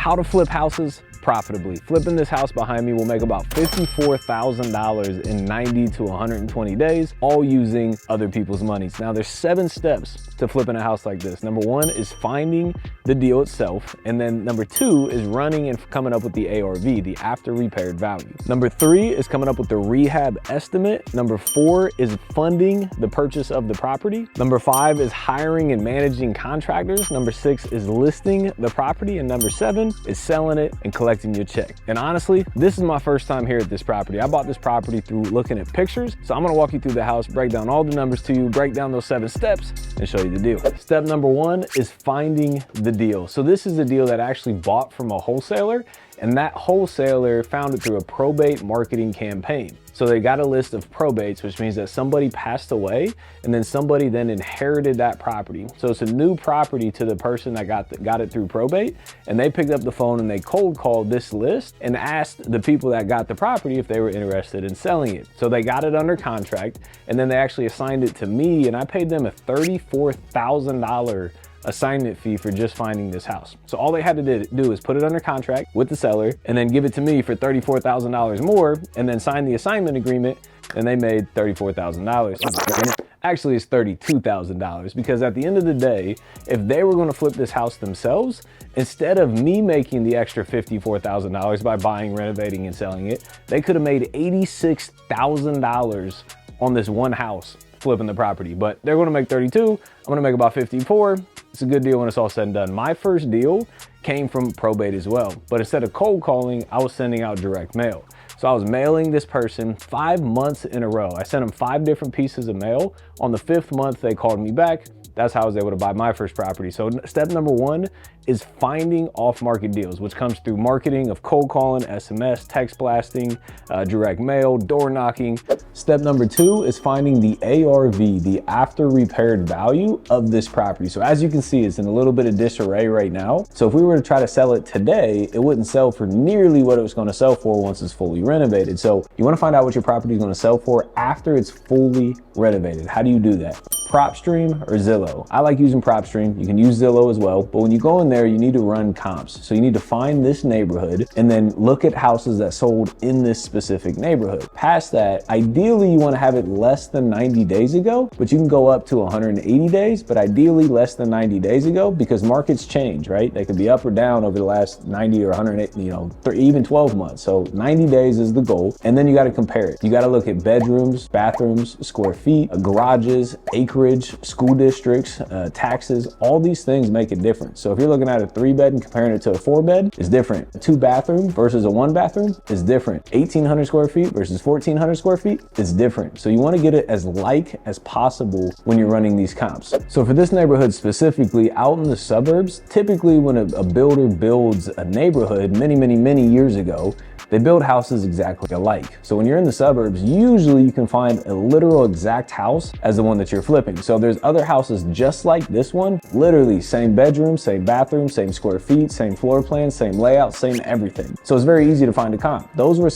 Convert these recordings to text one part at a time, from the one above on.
How to flip houses profitably. Flipping this house behind me will make about $54,000 in 90 to 120 days, all using other people's monies. Now there's 7 steps to flipping a house like this. Number 1 is finding the deal itself. And then number 2 is running and coming up with the ARV, the after repaired value. Number 3 is coming up with the rehab estimate. Number 4 is funding the purchase of the property. Number 5 is hiring and managing contractors. Number 6 is listing the property. And number 7 is selling it and collecting your check. And honestly, this is my first time here at this property. I bought this property through looking at pictures. So I'm gonna walk you through the house, break down all the numbers to you, break down those 7 steps and show you the deal. Step number 1 is finding the deal. So this is a deal that I actually bought from a wholesaler, and that wholesaler found it through a probate marketing campaign. So they got a list of probates, which means that somebody passed away and then somebody then inherited that property. So it's a new property to the person that got it through probate, and they picked up the phone and they cold called this list and asked the people that got the property if they were interested in selling it. So they got it under contract, and then they actually assigned it to me, and I paid them a $34,000 assignment fee for just finding this house. So all they had to do is put it under contract with the seller and then give it to me for $34,000 more and then sign the assignment agreement, and they made $34,000. Actually, it's $32,000, because at the end of the day, if they were going to flip this house themselves, instead of me making the extra $54,000 by buying, renovating, and selling it, they could have made $86,000 on this one house flipping the property. But they're going to make 32. I'm going to make about 54. It's a good deal when it's all said and done. My first deal came from probate as well, but instead of cold calling, I was sending out direct mail. So I was mailing this person 5 months in a row. I sent them 5 different pieces of mail. On the 5th month, they called me back. That's how I was able to buy my first property. So step number 1 is finding off-market deals, which comes through marketing of cold calling, SMS, text blasting, direct mail, door knocking. Step number 2 is finding the ARV, the after repaired value of this property. So as you can see, it's in a little bit of disarray right now. So if we were to try to sell it today, it wouldn't sell for nearly what it was going to sell for once it's fully renovated. So you want to find out what your property is going to sell for after it's fully renovated. How do you do that? Propstream or Zillow? I like using Propstream. You can use Zillow as well, but when you go in there, you need to run comps. So you need to find this neighborhood and then look at houses that sold in this specific neighborhood. Past that, ideally you want to have it less than 90 days ago, but you can go up to 180 days, but ideally less than 90 days ago, because markets change, right? They could be up or down over the last 90 or 180, even 12 months. So 90 days is the goal. And then you got to compare it. You got to look at bedrooms, bathrooms, square feet, garages, acreage, school districts, taxes. All these things make a difference. So if you're looking at a 3-bed and comparing it to a 4-bed, it's different. A 2-bathroom versus a 1-bathroom is different. 1,800 square feet versus 1,400 square feet is different. So you want to get it as like as possible when you're running these comps. So for this neighborhood specifically, out in the suburbs, typically when a builder builds a neighborhood many years ago, they build houses exactly alike. So when you're in the suburbs, usually you can find a literal exact house as the one that you're flipping. So there's other houses just like this one, literally same bedroom, same bathroom, same square feet, same floor plan, same layout, same everything. So it's very easy to find a comp. Those were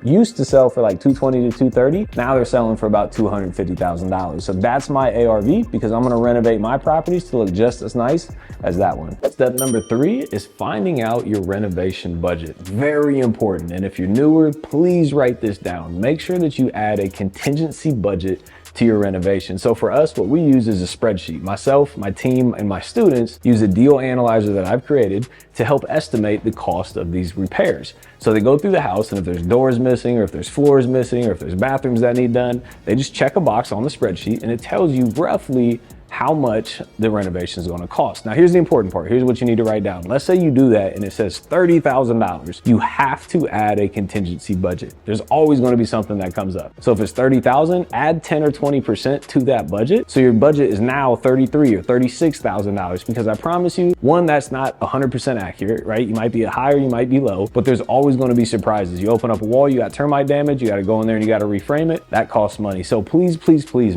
used to sell for like $220 to $230. Now they're selling for about $250,000. So that's my ARV, because I'm gonna renovate my properties to look just as nice as that one. Step number 3 is finding out your renovation budget. Very important. And if you're newer, please write this down. Make sure that you add a contingency budget to your renovation. So for us, what we use is a spreadsheet. Myself, my team, and my students use a deal analyzer that I've created to help estimate the cost of these repairs. So they go through the house, and if there's doors missing, or if there's floors missing, or if there's bathrooms that need done, they just check a box on the spreadsheet, and it tells you roughly how much the renovation is going to cost. Now, here's the important part. Here's what you need to write down. Let's say you do that and it says $30,000. You have to add a contingency budget. There's always going to be something that comes up. So if it's $30,000, add 10 or 20% to that budget. So your budget is now $33,000 or $36,000, because I promise you, one, that's not 100% accurate, right? You might be higher, you might be low, but there's always going to be surprises. You open up a wall, you got termite damage, you got to go in there and you got to reframe it. That costs money. So please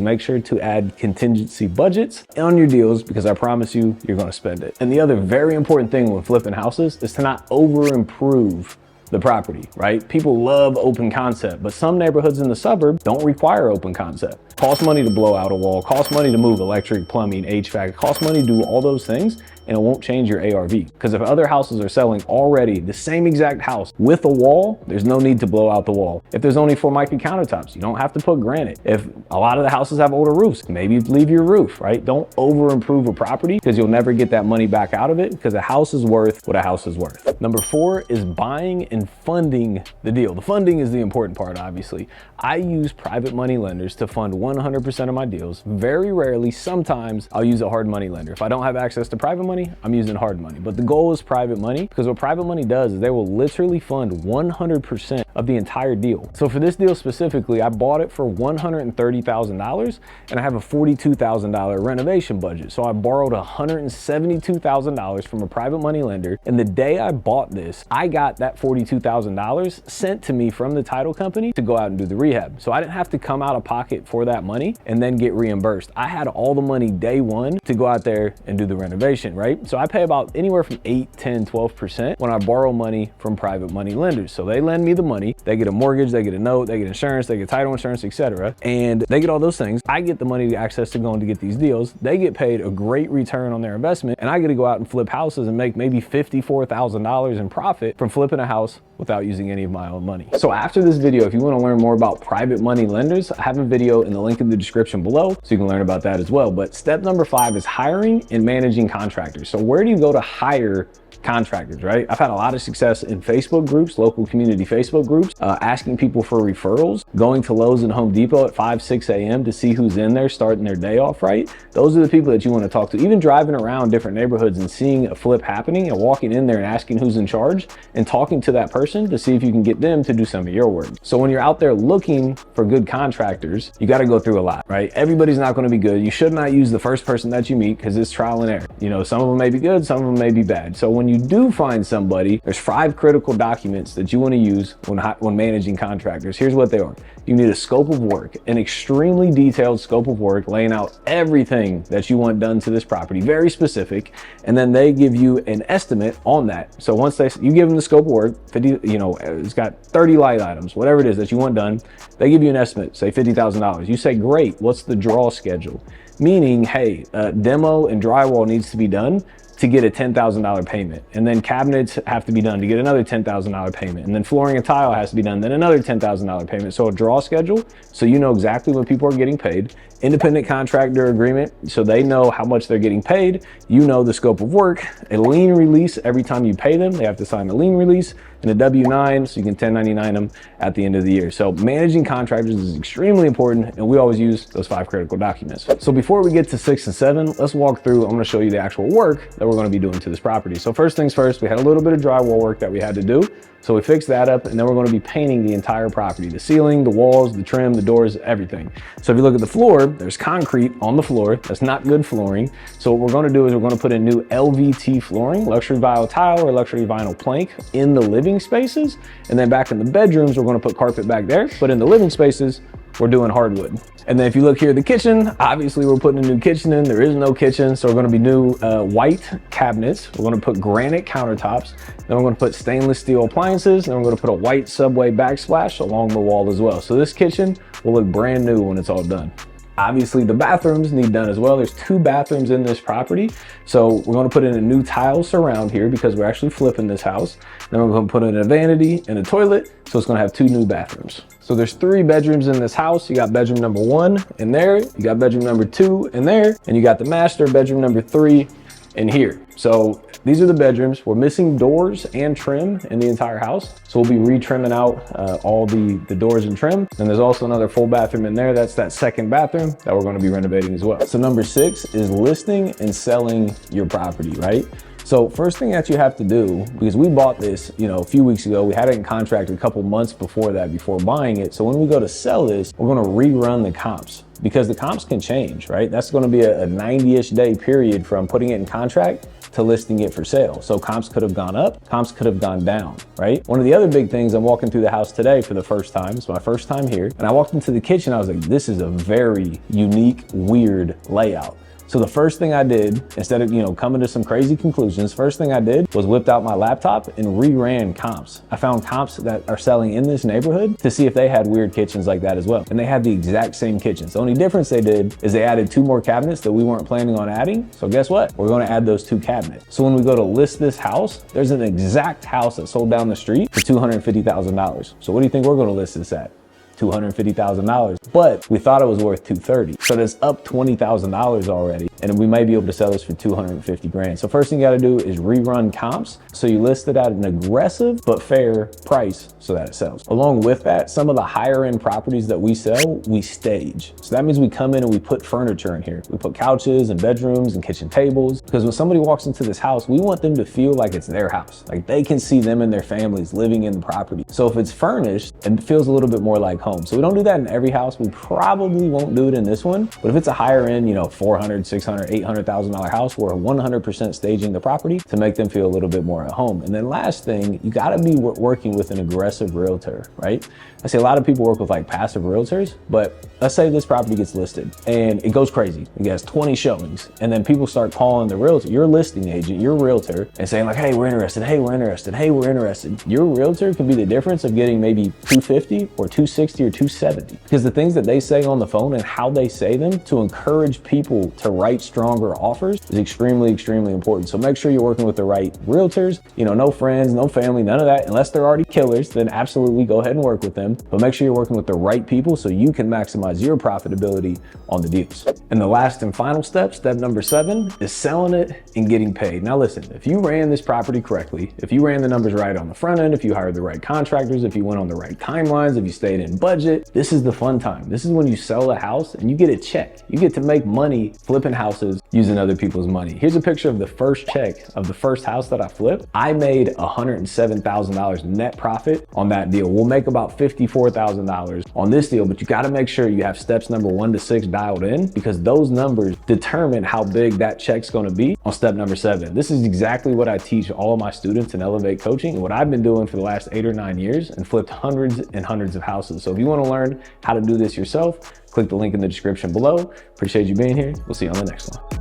make sure to add contingency budgets on your deals, because I promise you, you're going to spend it. And the other very important thing when flipping houses is to not over improve the property, right? People love open concept, but some neighborhoods in the suburb don't require open concept. Costs money to blow out a wall, costs money to move electric, plumbing, HVAC, costs money to do all those things. and it won't change your ARV. Because if other houses are selling already the same exact house with a wall, there's no need to blow out the wall. If there's only Formica countertops, you don't have to put granite. If a lot of the houses have older roofs, maybe leave your roof, right? Don't over improve a property because you'll never get that money back out of it, because a house is worth what a house is worth. Number 4 is buying and funding the deal. The funding is the important part, obviously. I use private money lenders to fund 100% of my deals. Very rarely, sometimes I'll use a hard money lender. If I don't have access to private money, I'm using hard money. But the goal is private money, because what private money does is they will literally fund 100% of the entire deal. So for this deal specifically, I bought it for $130,000 and I have a $42,000 renovation budget. So I borrowed $172,000 from a private money lender. And the day I bought this, I got that $42,000 sent to me from the title company to go out and do the rehab. So I didn't have to come out of pocket for that money and then get reimbursed. I had all the money day one to go out there and do the renovation, right? So I pay about anywhere from 8, 10, 12% when I borrow money from private money lenders. So they lend me the money, they get a mortgage, they get a note, they get insurance, they get title insurance, etc. And they get all those things. I get the money to access to going to get these deals. They get paid a great return on their investment, and I get to go out and flip houses and make maybe $54,000 in profit from flipping a house without using any of my own money. So after this video, if you want to learn more about private money lenders, I have a video in the link in the description below so you can learn about that as well. But step number 5 is hiring and managing contractors. So where do you go to hire contractors, right? I've had a lot of success in Facebook groups, local community Facebook groups, asking people for referrals, going to Lowe's and Home Depot at 5, 6 a.m. to see who's in there, starting their day off right. Those are the people that you want to talk to. Even driving around different neighborhoods and seeing a flip happening and walking in there and asking who's in charge and talking to that person to see if you can get them to do some of your work. So when you're out there looking for good contractors, you got to go through a lot, right? Everybody's not going to be good. You should not use the first person that you meet because it's trial and error. You know, some of them may be good, some of them may be bad. So when you do find somebody, there's 5 critical documents that you want to use when managing contractors. Here's what they are. You need a scope of work, an extremely detailed scope of work, laying out everything that you want done to this property, very specific. And then they give you an estimate on that. So once you give them the scope of work, 50, you know, it's got 30 light items, whatever it is that you want done, they give you an estimate, say $50,000. You say, great, what's the draw schedule? Meaning, hey, demo and drywall needs to be done to get a $10,000 payment. And then cabinets have to be done to get another $10,000 payment. And then flooring and tile has to be done, then another $10,000 payment. So a draw schedule, so you know exactly when people are getting paid. Independent contractor agreement, so they know how much they're getting paid. You know the scope of work. A lien release every time you pay them. They have to sign a lien release, and a W-9 so you can 1099 them at the end of the year. So managing contractors is extremely important, and we always use those 5 critical documents. So before we get to 6 and 7, let's walk through. I'm going to show you the actual work that we're going to be doing to this property. So first things first, we had a little bit of drywall work that we had to do. So we fixed that up, and then we're going to be painting the entire property, the ceiling, the walls, the trim, the doors, everything. So if you look at the floor, there's concrete on the floor. That's not good flooring. So what we're going to do is we're going to put in new LVT flooring, luxury vinyl tile or luxury vinyl plank in the living spaces. And then back in the bedrooms, we're going to put carpet back there. But in the living spaces, we're doing hardwood. And then if you look here at the kitchen, obviously we're putting a new kitchen in. There is no kitchen, so we're going to be new white cabinets. We're going to put granite countertops. Then we're going to put stainless steel appliances. Then we're going to put a white subway backsplash along the wall as well. So this kitchen will look brand new when it's all done. Obviously the bathrooms need done as well. There's 2 bathrooms in this property. So we're going to put in a new tile surround here because we're actually flipping this house. Then we're going to put in a vanity and a toilet. So it's going to have 2 new bathrooms. So there's 3 bedrooms in this house. You got bedroom number 1 in there. You got bedroom number 2 in there. And you got the master bedroom number 3 in here. So these are the bedrooms. We're missing doors and trim in the entire house. So we'll be re-trimming out all the doors and trim. And there's also another full bathroom in there. That's that second bathroom that we're going to be renovating as well. So number 6 is listing and selling your property, right? So first thing that you have to do, because we bought this, you know, a few weeks ago, we had it in contract a couple months before that, before buying it. So when we go to sell this, we're going to rerun the comps because the comps can change, right? That's going to be a 90-ish day period from putting it in contract to listing it for sale. So comps could have gone up, comps could have gone down, right? One of the other big things, I'm walking through the house today for the first time. It's my first time here. And I walked into the kitchen. I was like, this is a very unique, weird layout. So the first thing I did, instead of, coming to some crazy conclusions, first thing I did was whipped out my laptop and reran comps. I found comps that are selling in this neighborhood to see if they had weird kitchens like that as well. And they had the exact same kitchens. The only difference they did is they added 2 more cabinets that we weren't planning on adding. So guess what? We're gonna add those 2 cabinets. So when we go to list this house, there's an exact house that sold down the street for $250,000. So what do you think we're gonna list this at? $250,000, but we thought it was worth $230,000. So that's up $20,000 already. And we may be able to sell this for 250 grand. So first thing you gotta do is rerun comps. So you list it at an aggressive but fair price so that it sells. Along with that, some of the higher end properties that we sell, we stage. So that means we come in and we put furniture in here. We put couches and bedrooms and kitchen tables. Because when somebody walks into this house, we want them to feel like it's their house. Like they can see them and their families living in the property. So if it's furnished, it feels a little bit more like home. So we don't do that in every house. We probably won't do it in this one. But if it's a higher end, $400,000, $600,000, $800,000 house, we're 100% staging the property to make them feel a little bit more at home. And then last thing, you gotta be working with an aggressive realtor, right? I see a lot of people work with like passive realtors, but let's say this property gets listed and it goes crazy. It gets 20 showings. And then people start calling the realtor, your listing agent, your realtor, and saying like, hey, we're interested, hey, we're interested, hey, we're interested. Your realtor could be the difference of getting maybe 250 or 260 or 270. Because the things that they say on the phone and how they say them to encourage people to write stronger offers is extremely, extremely important. So make sure you're working with the right realtors, no friends, no family, none of that. Unless they're already killers, then absolutely go ahead and work with them. But make sure you're working with the right people so you can maximize your profitability on the deals. And the last and final step number 7, is selling it and getting paid. Now listen, if you ran this property correctly, if you ran the numbers right on the front end, if you hired the right contractors, if you went on the right timelines, if you stayed in budget, this is the fun time. This is when you sell a house and you get a check. You get to make money flipping houses using other people's money. Here's a picture of the first check of the first house that I flipped. I made $107,000 net profit on that deal. We'll make about $54,000 on this deal, but you got to make sure you have steps number 1 to 6 dialed in, because those numbers determine how big that check's going to be on step number 7. This is exactly what I teach all of my students in Elevate Coaching and what I've been doing for the last 8 or 9 years and flipped hundreds and hundreds of houses. So if you want to learn how to do this yourself, click the link in the description below. Appreciate you being here. We'll see you on the next one.